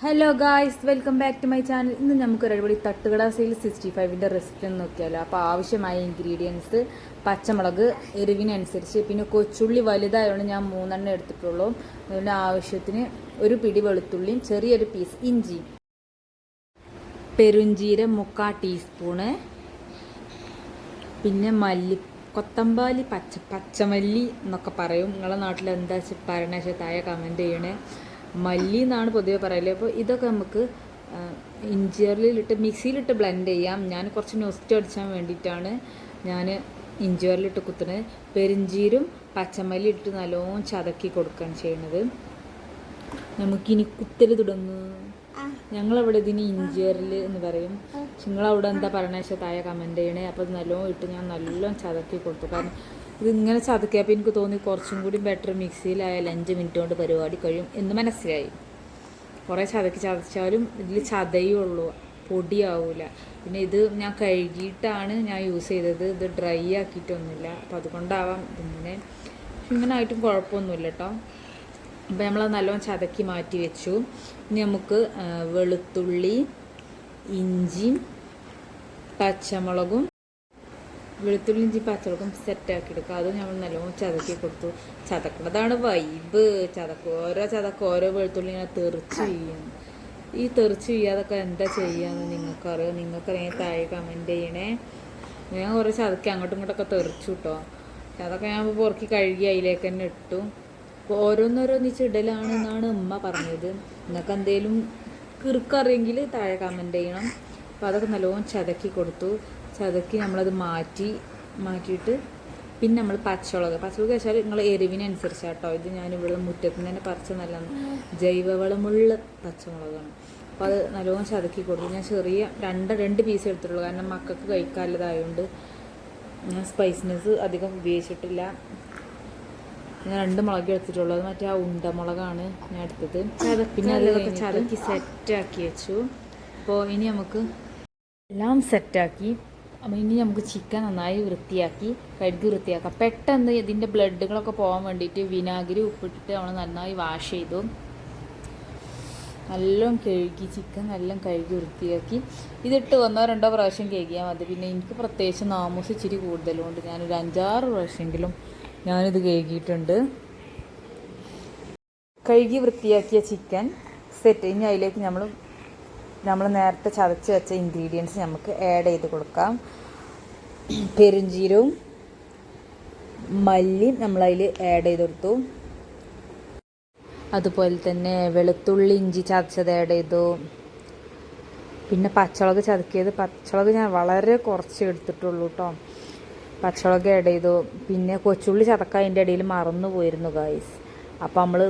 Hello guys, welcome back to my channel. ഇന്ന് നമുക്ക് ഒരു അടിപൊളി തട്ടുകട സ്റ്റൈൽ 65-ൻ്റെ റെസിപ്പി ഒന്ന് നോക്കിയാലോ. അപ്പോൾ ആവശ്യമായ ഇൻഗ്രീഡിയൻസ്: പച്ചമുളക് എരിവിനനുസരിച്ച്, പിന്നെ കൊച്ചുള്ളി വലുതായതുകൊണ്ട് ഞാൻ 3 എടുത്തിട്ടുള്ളൂ. അതിൻ്റെ ആവശ്യത്തിന് ഒരു പിടി വെളുത്തുള്ളിയും ചെറിയൊരു പീസ് ഇഞ്ചിയും, പെരുംജീരം 3/4 ടീസ്പൂണ്, പിന്നെ കൊത്തമ്പാലി പച്ചമല്ലി എന്നൊക്കെ പറയും. നിങ്ങളുടെ നാട്ടിൽ എന്താ പറയണ താഴെ കമൻറ്റ് ചെയ്യണേ. മല്ലി എന്നാണ് പൊതുവെ പറയല്. അപ്പോൾ ഇതൊക്കെ നമുക്ക് ഇഞ്ചിയറിലിട്ട് മിക്സിയിലിട്ട് ബ്ലെൻഡ് ചെയ്യാം. ഞാൻ കുറച്ച് നൊസ്റ്റ് അടിച്ചാൻ വേണ്ടിയിട്ടാണ് ഞാൻ ഇഞ്ചിയറിലിട്ട് കുത്തുന്നത്. പെരിഞ്ചീരും പച്ചമല്ലി ഇട്ട് നല്ലോണം ചതക്കി കൊടുക്കുകയാണ് ചെയ്യുന്നത്. നമുക്കിനി കുത്തൽ തുടങ്ങും. ഞങ്ങളവിടെ ഇതിന് ഇഞ്ചിയറിൽ എന്ന് പറയും. നിങ്ങളവിടെ എന്താ പറയണ വെച്ചാൽ താഴെ കമൻറ്റ് ചെയ്യണേ. അപ്പോൾ ഇത് നല്ലോണം ഇട്ട് ഞാൻ നല്ലോണം ചതക്കി കൊടുത്തു. കാരണം ഇതിങ്ങനെ ചതക്കിയപ്പോൾ എനിക്ക് തോന്നി കുറച്ചും കൂടി ബെറ്റർ മിക്സിയിലായാൽ 5 മിനിറ്റ് കൊണ്ട് പരിപാടി കഴിയും എന്ന് മനസ്സിലായി. കുറേ ചതച്ചാലും ഇതിൽ ചതയുള്ളൂ, പൊടിയാവില്ല. പിന്നെ ഇത് ഞാൻ കഴുകിയിട്ടാണ് ഞാൻ യൂസ് ചെയ്തത്. ഇത് ഡ്രൈ ആക്കിയിട്ടൊന്നുമില്ല. അപ്പോൾ അതുകൊണ്ടാവാം ഇങ്ങനെ ആയിട്ടും കുഴപ്പമൊന്നുമില്ല കേട്ടോ. അപ്പോൾ നമ്മളത് നല്ലോണം ചതക്കി മാറ്റി വെച്ചു. ഇനി നമുക്ക് വെളുത്തുള്ളി, ഇഞ്ചിയും പച്ചമുളകും ഇഞ്ചി പച്ചമുളകും സെറ്റാക്കി എടുക്കുക. അതും നമ്മൾ നല്ലോണം ചതക്കി കൊടുത്തു. ചതക്കണതാണ് വൈബ്. ഓരോ വെളുത്തുള്ളി ഇങ്ങനെ തെറിച്ച് വീഴും. ഈ തെറിച്ച് വീഴാതൊക്കെ എന്താ ചെയ്യാന്ന് നിങ്ങൾക്കറിയാം. നിങ്ങൾക്കറിയാൻ താഴെ കമൻറ്റ് ചെയ്യണേ. ഞാൻ കുറേ ചതക്കി അങ്ങോട്ടും ഇങ്ങോട്ടൊക്കെ തെറിച്ചു കേട്ടോ. അതൊക്കെ ഞാൻ പൊറുക്കി കഴുകി അതിലേക്ക് തന്നെ ഇട്ടു. അപ്പോൾ ഓരോന്നോരോന്നിച്ച് ഇടലാണെന്നാണ് ഉമ്മ പറഞ്ഞത്. നിങ്ങൾക്ക് എന്തെങ്കിലും കിറുക്കറിയെങ്കിൽ താഴെ കമൻറ്റ് ചെയ്യണം. അപ്പോൾ അതൊക്കെ നല്ലോണം ചതക്കി കൊടുത്തു. ചതക്കി നമ്മളത് മാറ്റിയിട്ട് പിന്നെ നമ്മൾ പച്ചമുളക് വെച്ചാൽ നിങ്ങൾ എരിവിനനുസരിച്ച് കേട്ടോ. ഇത് ഞാനിവിടെ മുറ്റത്ത് നിന്ന് തന്നെ പറിച്ച നല്ല ജൈവവളമുള്ള പച്ചമുളകാണ്. അപ്പോൾ അത് നല്ലോണം ചതക്കി കൊടുത്തു. ഞാൻ ചെറിയ രണ്ട് പീസ് എടുത്തിട്ടുള്ളൂ. കാരണം മക്കൾക്ക് കഴിക്കാനുള്ളതായതുകൊണ്ട് ഞാൻ സ്പൈസിനെസ് അധികം ഉപയോഗിച്ചിട്ടില്ല. ഞാൻ 2 മുളക് എടുത്തിട്ടുള്ളൂ. അത് മറ്റേ ആ ഉണ്ടമുളകാണ് ഞാൻ എടുത്തത്. പിന്നെ അതൊക്കെ ചതക്കി സെറ്റാക്കി വെച്ചു. അപ്പോൾ ഇനി നമുക്ക് എല്ലാം സെറ്റാക്കി. അപ്പോൾ ഇനി നമുക്ക് ചിക്കൻ നന്നായി കഴുകി വൃത്തിയാക്കാം. പെട്ടെന്ന് ഇതിൻ്റെ ബ്ലഡുകളൊക്കെ പോകാൻ വേണ്ടിയിട്ട് വിനാഗിരി ഉപ്പിട്ടിട്ട് നമ്മൾ നന്നായി വാഷ് ചെയ്തു. നല്ലോണം ചിക്കൻ നല്ലോണം കഴുകി വൃത്തിയാക്കി. ഇതിട്ട് 1-2 പ്രാവശ്യം കഴുകിയാൽ മതി. പിന്നെ എനിക്ക് പ്രത്യേകിച്ച് നാമൂസ് ഇച്ചിരി കൂടുതലുണ്ട്. ഞാനൊരു 5-6 പ്രാവശ്യമെങ്കിലും ഞാനിത് കഴുകിയിട്ടുണ്ട്. കഴുകി വൃത്തിയാക്കിയ ചിക്കൻ സെറ്റ്. ഇനി അതിലേക്ക് നമ്മൾ നേരത്തെ ചതച്ച് വെച്ച ഇൻഗ്രീഡിയൻസ് നമുക്ക് ആഡ് ചെയ്ത് കൊടുക്കാം. പെരുംജീരവും മല്ലിയും നമ്മളതിൽ ആഡ് ചെയ്ത് കൊടുത്തു. അതുപോലെ തന്നെ വെളുത്തുള്ളി ഇഞ്ചി ചതച്ചത് ആഡ് ചെയ്തു. പിന്നെ പച്ചമുളക് പച്ചമുളക് ഞാൻ വളരെ കുറച്ച് എടുത്തിട്ടുള്ളൂ കേട്ടോ. പച്ചമുളക് ആഡ് ചെയ്തു. പിന്നെ കൊച്ചുള്ളി ചതക്കാൻ അതിൻ്റെ ഇടയിൽ മറന്നു പോയിരുന്നു ഗായ്സ്. അപ്പോൾ നമ്മൾ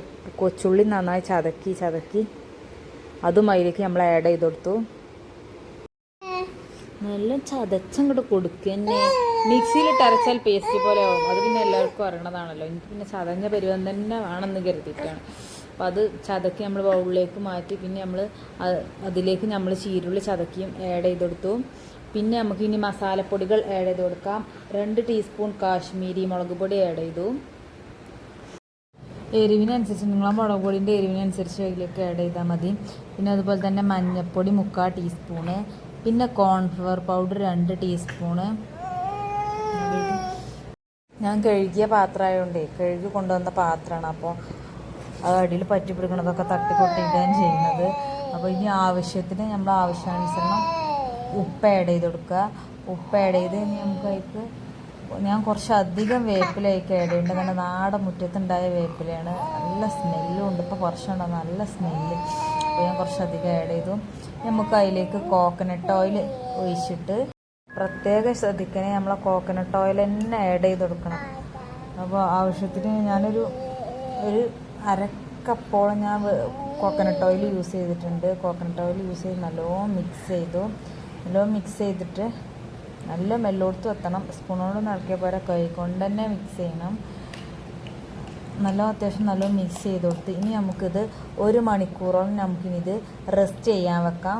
കൊച്ചുള്ളി നന്നായി ചതക്കി അതും അതിലേക്ക് നമ്മൾ ആഡ് ചെയ്ത് കൊടുത്തു. നല്ല ചതച്ചങ്ങോട്ട് കൊടുക്കുക തന്നെ. മിക്സിയിലിട്ട് അരച്ചാൽ പേസ്റ്റ് പോലെ ആവും. അത് പിന്നെ എല്ലാവർക്കും അറിയണതാണല്ലോ. എനിക്ക് പിന്നെ ചതഞ്ഞ പരുവം തന്നെ വേണമെന്ന് കരുതിയിട്ടാണ്. അപ്പോൾ അത് ചതക്കി നമ്മൾ ബൗളിലേക്ക് മാറ്റി. പിന്നെ അതിലേക്ക് നമ്മൾ ചീരുള്ളി ചതക്കിയും ആഡ് ചെയ്ത് കൊടുത്തു. പിന്നെ നമുക്ക് ഇനി മസാലപ്പൊടികൾ ആഡ് ചെയ്ത് കൊടുക്കാം. 2 ടീസ്പൂൺ കാശ്മീരി മുളക് പൊടി ആഡ് ചെയ്തു. എരിവിനനുസരിച്ച് നിങ്ങളെ മുളക് പൊടിൻ്റെ എരിവിനനുസരിച്ച് അതിലേക്ക് ആഡ് ചെയ്താൽ മതി. പിന്നെ അതുപോലെ തന്നെ മഞ്ഞൾപ്പൊടി 3/4 ടീസ്പൂണ്. പിന്നെ കോൺഫ്ലവർ പൗഡർ 2 ടീസ്പൂണ്. ഞാൻ കഴുകിയ പാത്രമായതുകൊണ്ടേ കഴുകി കൊണ്ടുവന്ന പാത്രമാണ്. അപ്പോൾ അത് അടിയിൽ പറ്റി പിടിക്കണതൊക്കെ തട്ടിക്കൊട്ടിയിട്ടാണ് ചെയ്യുന്നത്. അപ്പോൾ ഇനി ആവശ്യത്തിന് നമ്മൾ ആവശ്യാനുസരണം ഉപ്പ് ആഡ് ചെയ്ത് കൊടുക്കുക. ഉപ്പ് ആഡ് ചെയ്ത് നമുക്ക് അതിലേക്ക് ഞാൻ കുറച്ച് അധികം വേപ്പിലേക്ക് ആഡ് ചെയ്യുന്നുണ്ട്. കാരണം നാടൻ മുറ്റത്തുണ്ടായ വേപ്പിലയാണ്. നല്ല സ്മെല്ലും ഉണ്ട്. ഇപ്പോൾ കുറച്ചുണ്ടോ നല്ല സ്മെല്ല്. അപ്പോൾ ഞാൻ കുറച്ചധികം ആഡ് ചെയ്തു. നമുക്ക് അതിലേക്ക് കോക്കനട്ട് ഓയിൽ ഒഴിച്ചിട്ട് പ്രത്യേകം ശ്രദ്ധിക്കണേ. നമ്മളെ കോക്കനട്ട് ഓയിൽ തന്നെ ആഡ് ചെയ്ത് കൊടുക്കണം. അപ്പോൾ ആവശ്യത്തിന് ഞാനൊരു 1/2 കപ്പോളം ഞാൻ കോക്കനട്ട് ഓയിൽ യൂസ് ചെയ്തിട്ടുണ്ട്. കോക്കനട്ട് ഓയിൽ യൂസ് ചെയ്ത് നല്ലോണം മിക്സ് ചെയ്തിട്ട് നല്ല മെല്ലോടത്ത് എത്തണം. സ്പൂണോട് നടക്കിയ പോലെ കൈ കൊണ്ട് തന്നെ മിക്സ് ചെയ്യണം. അത്യാവശ്യം നല്ല മിക്സ് ചെയ്ത് കൊടുത്ത് ഇനി നമുക്കിത് 1 മണിക്കൂറോളം നമുക്കിനിത് റെസ്റ്റ് ചെയ്യാൻ വെക്കാം.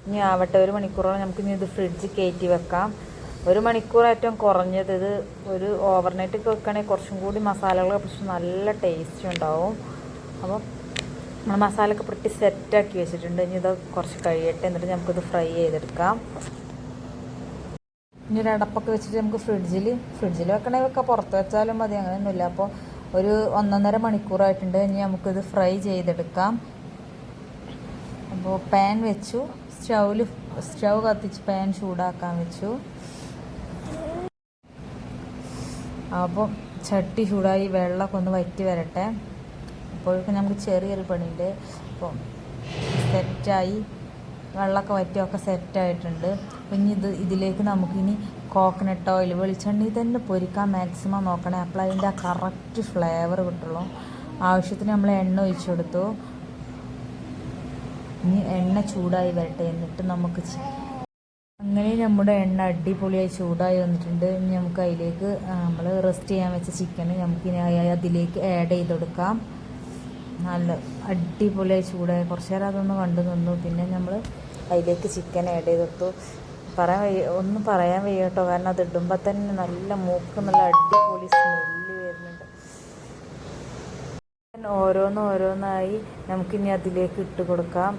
ഇനി ആവട്ടെ, 1 മണിക്കൂറോളം നമുക്കിനി ഇത് ഫ്രിഡ്ജിൽ കയറ്റി വെക്കാം. 1 മണിക്കൂർ ഏറ്റവും കുറഞ്ഞത്. ഇത് ഒരു ഓവർനൈറ്റ് വെക്കുകയാണെങ്കിൽ കുറച്ചും കൂടി മസാലകളൊക്കെ പിടിച്ച് നല്ല ടേസ്റ്റ് ഉണ്ടാവും. അപ്പം നമ്മൾ മസാലയൊക്കെ പുരട്ടി സെറ്റാക്കി വെച്ചിട്ടുണ്ട്. ഇനി ഇത് കുറച്ച് കഴിയട്ടെ, എന്നിട്ട് നമുക്കിത് ഫ്രൈ ചെയ്തെടുക്കാം. ഇനി ഒരു അടപ്പൊക്കെ വെച്ചിട്ട് നമുക്ക് ഫ്രിഡ്ജിൽ വെക്കണമെങ്കിൽ വെക്കാം, പുറത്ത് വെച്ചാലും മതി, അങ്ങനെയൊന്നുമില്ല. അപ്പോൾ ഒരു 1.5 മണിക്കൂറായിട്ടുണ്ട്. ഇനി നമുക്കിത് ഫ്രൈ ചെയ്തെടുക്കാം. അപ്പോൾ പാൻ വെച്ചു, സ്റ്റൗ കത്തിച്ച് പാൻ ചൂടാക്കാൻ വെച്ചു. അപ്പോൾ ചട്ടി ചൂടായി, വെള്ളമൊക്കെ ഒന്ന് വറ്റി വരട്ടെ. അപ്പോഴേക്കും നമുക്ക് ചെറിയൊരു പണിയുണ്ട്. അപ്പോൾ സെറ്റായി, വെള്ളമൊക്കെ വറ്റിയൊക്കെ സെറ്റായിട്ടുണ്ട്. അപ്പം ഇനി ഇതിലേക്ക് നമുക്കിനി കോക്കനട്ട് ഓയിൽ, വെളിച്ചെണ്ണി തന്നെ പൊരിക്കാൻ മാക്സിമം നോക്കണേ, അപ്പോൾ അതിൻ്റെ ആ കറക്റ്റ് ഫ്ലേവർ കിട്ടുള്ളൂ. ആവശ്യത്തിന് നമ്മൾ എണ്ണ ഒഴിച്ചു കൊടുത്തു. ഇനി എണ്ണ ചൂടായി വരട്ടെ, എന്നിട്ട് നമുക്ക് അങ്ങനെ നമ്മുടെ എണ്ണ അടിപൊളിയായി ചൂടായി വന്നിട്ടുണ്ട്. ഇനി നമുക്ക് അതിലേക്ക് നമ്മൾ റെസ്റ്റ് ചെയ്യാൻ വെച്ച ചിക്കന് നമുക്കിനി അതിലേക്ക് ആഡ് ചെയ്ത് കൊടുക്കാം. നല്ല അടിപൊളിയായി ചൂടായി കുറച്ച് നേരം അതൊന്ന് കണ്ടു നിന്നു. പിന്നെ നമ്മൾ അതിലേക്ക് ചിക്കൻ ആഡ് ചെയ്തെടുത്തു. ഒന്നും പറയാൻ വയ്യ കേട്ടോ, കാരണം അത് ഇടുമ്പോൾ തന്നെ നല്ല മൂക്ക് നല്ല അടിപൊളി സ്മെല്ല് വരുന്നുണ്ട്. ഓരോന്നായി നമുക്കിനി അതിലേക്ക് ഇട്ട് കൊടുക്കാം.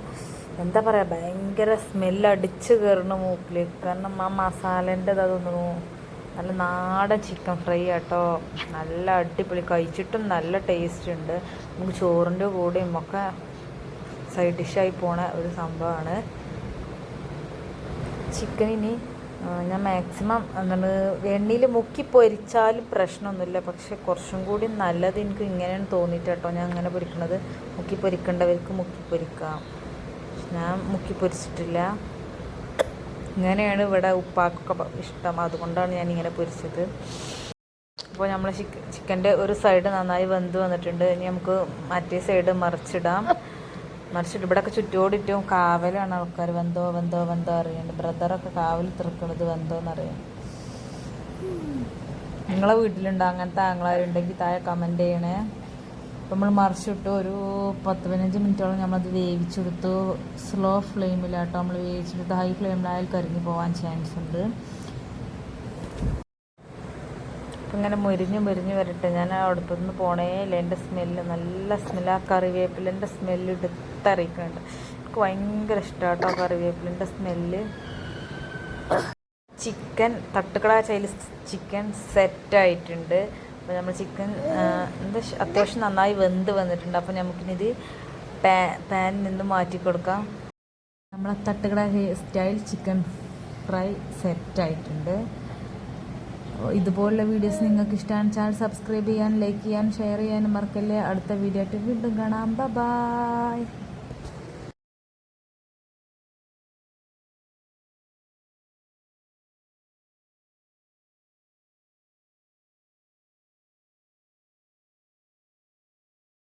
എന്താ പറയുക, ഭയങ്കര സ്മെല്ല് അടിച്ച് കയറണ മൂക്കിലേക്ക്, കാരണം ആ മസാലേൻ്റെ അതൊന്നു നല്ല നാടൻ ചിക്കൻ ഫ്രൈ ആട്ടോ, നല്ല അടിപൊളി, കഴിച്ചിട്ടും നല്ല ടേസ്റ്റ് ഉണ്ട്. നമുക്ക് ചോറിൻ്റെ കൂടെയും ഒക്കെ സൈഡ് ഡിഷായി പോണ ഒരു സംഭവമാണ് ചിക്കനിനി. ഞാൻ മാക്സിമം എന്താണ് എണ്ണയിൽ മുക്കി പൊരിച്ചാലും പ്രശ്നമൊന്നുമില്ല, പക്ഷെ കുറച്ചും കൂടി നല്ലത് എനിക്ക് ഇങ്ങനെയാണ് തോന്നിയിട്ട് കേട്ടോ ഞാൻ അങ്ങനെ പൊരിക്കണത്. മുക്കി പൊരിക്കേണ്ടവർക്ക് മുക്കി പൊരിക്കാം, ഞാൻ മുക്കി പൊരിച്ചിട്ടില്ല. ഇങ്ങനെയാണ് ഇവിടെ ഉപ്പാക്കൊക്കെ ഇഷ്ടം, അതുകൊണ്ടാണ് ഞാൻ ഇങ്ങനെ പൊരിച്ചത്. അപ്പോൾ നമ്മൾ ചിക്കൻ്റെ ഒരു സൈഡ് നന്നായി വെന്ത് വന്നിട്ടുണ്ട്. ഇനി നമുക്ക് മറ്റേ സൈഡ് മറിച്ചിട്ട് ഇവിടെയൊക്കെ ചുറ്റോടിറ്റും കാവലാണ് ആൾക്കാർ, വെന്തോ അറിയുന്നുണ്ട്. ബ്രദറൊക്കെ കാവൽ തീർക്കുന്നത് വെന്തോന്നറിയാം. നിങ്ങളെ വീട്ടിലുണ്ടോ അങ്ങനത്തെ ആങ്ങളാരുണ്ടെങ്കിൽ താഴെ കമൻറ്റ് ചെയ്യണേ. അപ്പം നമ്മൾ മറിച്ചിട്ട് ഒരു 10-15 മിനിറ്റോളം നമ്മളത് വേവിച്ചെടുത്തു. സ്ലോ ഫ്ലെയിമിലാട്ടോ നമ്മൾ വേവിച്ചെടുത്ത്, ഹൈ ഫ്ലെയിമിലായാൽ കരിഞ്ഞ് പോകാൻ ചാൻസ് ഉണ്ട്. അപ്പം ഇങ്ങനെ മുരിഞ്ഞ് വരട്ടെ. ഞാൻ അടുത്തുനിന്ന് പോണേ ഇല്ല, എൻ്റെ സ്മെല്ല് നല്ല സ്മെല്ല്, ആ കറിവേപ്പിലിൻ്റെ സ്മെല്ല് എടുത്തറിയിക്കുന്നുണ്ട്. എനിക്ക് ഭയങ്കര ഇഷ്ടമാണ് കേട്ടോ കറിവേപ്പിലിൻ്റെ സ്മെല്ല്. ചിക്കൻ തട്ടുകട ചൈൽ ചിക്കൻ സെറ്റായിട്ടുണ്ട്. അപ്പോൾ നമ്മൾ ചിക്കൻ അത്യാവശ്യം നന്നായി വെന്ത് വന്നിട്ടുണ്ട്. അപ്പോൾ നമുക്കിനിത് പാനിൽ നിന്ന് മാറ്റി കൊടുക്കാം. നമ്മളെ തട്ടുകട സ്റ്റൈൽ ചിക്കൻ ഫ്രൈ സെറ്റായിട്ടുണ്ട്. ഇതുപോലുള്ള വീഡിയോസ് നിങ്ങൾക്ക് ഇഷ്ടമാണ്, ചാനൽ സബ്സ്ക്രൈബ് ചെയ്യാൻ, ലൈക്ക് ചെയ്യാൻ, ഷെയർ ചെയ്യാനും മറക്കല്ലേ. അടുത്ത വീഡിയോ ആയിട്ട് വീണ്ടും കാണാം. ബൈ.